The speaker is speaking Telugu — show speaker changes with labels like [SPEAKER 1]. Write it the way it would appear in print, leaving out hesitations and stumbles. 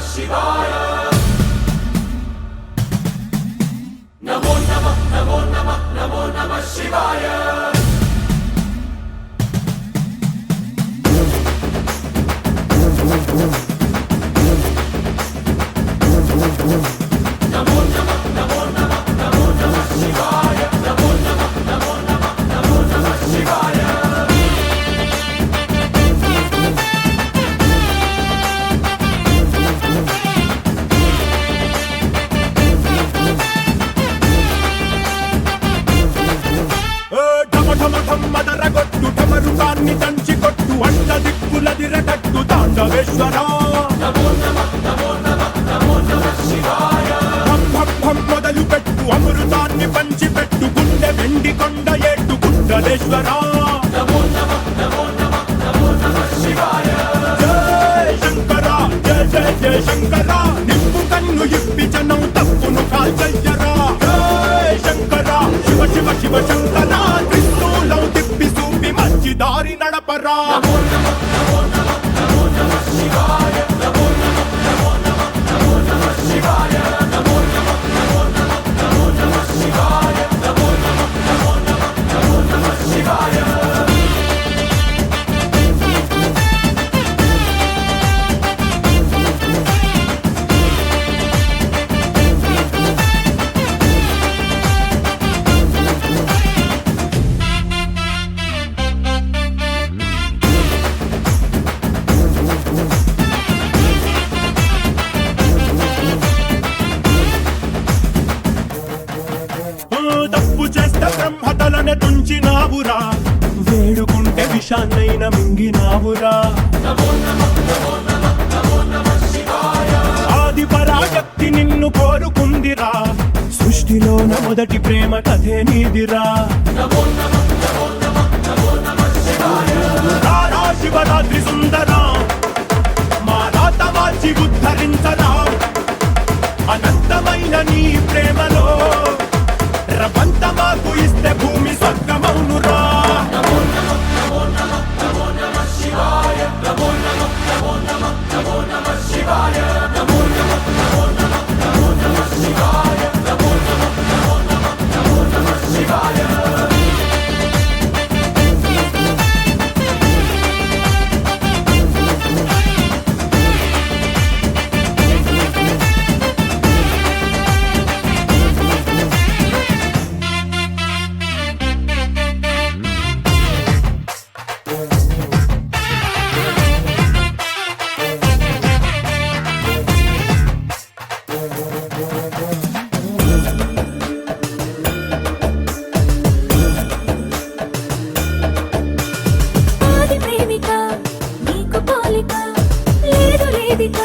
[SPEAKER 1] शिवाय नमो नमः नमो नमः नमो नमः शिवाय नमो नमः नमो नमः नमो नमः शिवाय नमो नमः नमो नमः नमो नमः शिवाय
[SPEAKER 2] మదరగొట్టు టమరుకాన్ని దంచి కొట్టు అంట దిక్కులదిరగట్టు తాండవేశ్వర
[SPEAKER 1] नमो नमः नमो नमः नमो नमः शिवाय
[SPEAKER 2] భం భం భం మొదలు పెట్టు అమృతాన్ని పంచి పెట్టు గుండె వెండి కొండ ఏట్టు గుండలేశ్వర
[SPEAKER 1] नमो नमः नमो नमः नमो नमः शिवाय
[SPEAKER 2] జయ శంకర జయ జయ జయ శంకర నిప్పు కన్ను ఇప్పి జనం తప్పును కాల్చయ్యరా జయ శంకర శివ శివ శివ శంకర త్రిశూలం తిప్పి చూపి మంచి దారి నడపరా
[SPEAKER 1] नमो नमः नमो नमः नमो नमः शिवाय नमो नमः नमो नमः नमो नमः शिवाय नमो नमः नमो नमः नमो नमः शिवाय नमो नमः नमो नमः नमो नमः शिवाय
[SPEAKER 2] తప్పు చేస్తే బ్రహ్మతలనే తుంచినావురా వేడుకుంటే విషాన్నైన మింగినావురా
[SPEAKER 1] नमो नमः नमो नमः नमो नमः शिवाय
[SPEAKER 2] ఆది పరాశక్తి నిన్ను కోరుకుందిరా సృష్టిలోన మొదటి ప్రేమ కథే నీదిరా
[SPEAKER 1] नमो नमः नमो नमः नमो नमः शिवाय
[SPEAKER 2] రారా శివరాత్రి సుందరా మా రాత మార్చి ఉద్ధరించరా అనంతమైన నీ ప్రేమలో రవంత మాకు ఇస్తే భూమి స్వర్గమౌనురా
[SPEAKER 1] नमो नमः नमो नमः नमो नमः शिवाय नमो नमः नमो नमः नमो नमः शिवाय नमो नमः नमो नमः नमो नमः शिवाय नमो नमः नमो नमः नमो नमः शिवाय
[SPEAKER 3] ఆది ప్రేమిక నీకు పోలిక లేదు లేదిక